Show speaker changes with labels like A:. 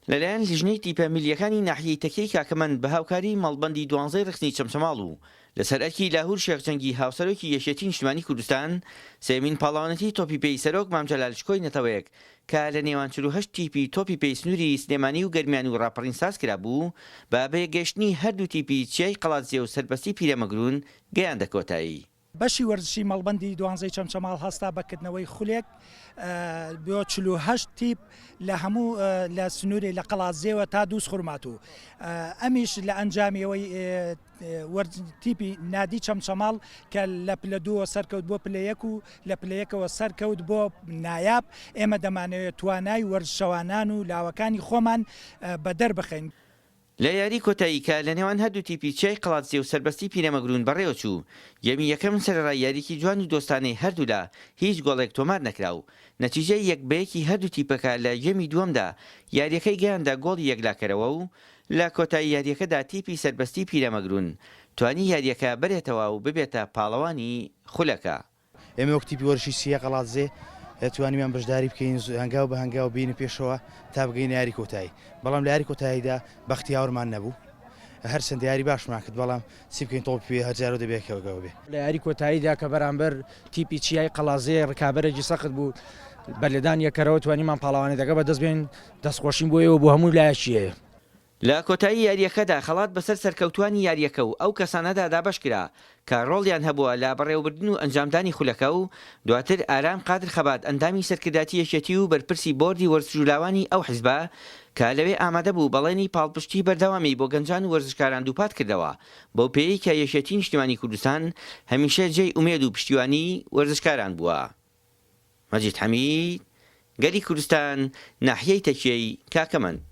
A: لەلایەن لیژنەی تیپە میلیەکانی ناحیەی تەکەی کاکەمەند بە هاوکاری مەڵبەندی 12 ڕخنی چەمچەماڵ و لەسەر ئەرکی لاهور شێخجەنگی هاوسەرۆکی یەکێتی نیشتیمانی کوردستان سێمین پاڵەوانەتی تۆپی پێی سەرۆک مام جەلال شکۆی نەتەوەیەک کە لە نێوان 48 تیپی تۆپی پێی سنووری سلێمانی و گەرمیانی و ڕاپەڕین ساز کرا بوو بە بەیەگەشتنی هەردوو تیپی چیای قەڵاتجێ و سەربەستی پیرەمەگرون گەیاندە کۆتایی.
B: بەشی وەرزشی مەڵبەندی 12 چەمچەماڵ هەستا بەکردنەوەی خولێک بۆ 48 تیپ لە هەموو لە سنووری لە قەڵاتجێوە تا دووس خورماتوو ئەمیش لە ئەنجامیەوەی تیپی نادی چەمچەماڵ کە لە پلە دووە سەرکەوت بۆ پلەیەک و لە پلەیەکەوە سەرکەوت بۆ نایاب ئێمە دەمانەوێت توانای وەرزشەوانان و لاوەکانی خۆمان بەدەربخەین.
A: لە یاری کۆتایی کە لە نێوان هەردوو تیپی چیای قەڵاتجێ و سەربەستی پیرەمەگرون بەڕێوە چوو یەمی یەکەم سەرەڕای یاریکی جوان و دۆستانەی هەردوولا هیچ گۆڵێک تۆمار نەکرا و نەتیجەی یەکبەیەکی هەردوو تیپەکە لە یەمی دووەمدا یاریەکەی گەیاندا گۆڵی یەکلاکەرەوە و لە کۆتایی یاریەکەدا تیپی سەربەستی پیرەمەگرون توانی یاریەکە بەرێتەوە و ببێتە پاڵەوانی خولەکە.
C: ئێمە وەک تیپی وەرزشی سیە قەڵاتجێ توانیمان بەشداری بکەین هەنگاو بە هەنگاو بینە پێشەوە تا بگەین یاری کۆتایی بەڵام لە یاری کۆتاییدا بەختیاوەرمان نەبوو هەر چەند یاری باشمان کرد بەڵام چی بکەین تۆپی پێ هەرجار و دەبێتەوە بێ
D: لە یاری کۆتاییدا کە بەرامبەر تیپی چیای قەڵاتجێ ڕکابەرێکی سەخت بوو بەلێدان یەکەرەوە توانیمان پاڵەوانی دەگە بە دەست بێن دەستخۆشین بۆیەوە بۆ هەموو لایەکیەیە.
A: لە کۆتایی یاریەکەدا خەڵات بەسەر سەرکەوتوانی یاریەکە و ئەو کەسانەدا دابەش کرا کە ڕۆڵیان هەبووە لە بەڕێوەبردن و ئەنجامدانی خولەکە و دواتر ئارام قادر خەبات ئەندامی سەرکرداتی یەکێتی و بەرپرسی بۆردی وەرزشولاوانی ئەو حیزبە کە لەوێ ئامادە بوو بەڵێنی پاڵپشتی بەردەوامی بۆ گەنجان و وەرزشکاران دووپات کردەوە بەو پێی کە یەکێتی نیشتیمانی کوردستان هەمیشە جێی ئومێد و پشتیوانی وەرزشکاران بووە. مەجید حەمید، گەلی کوردستان، ناحیەی تەکیەی کاکەمەند.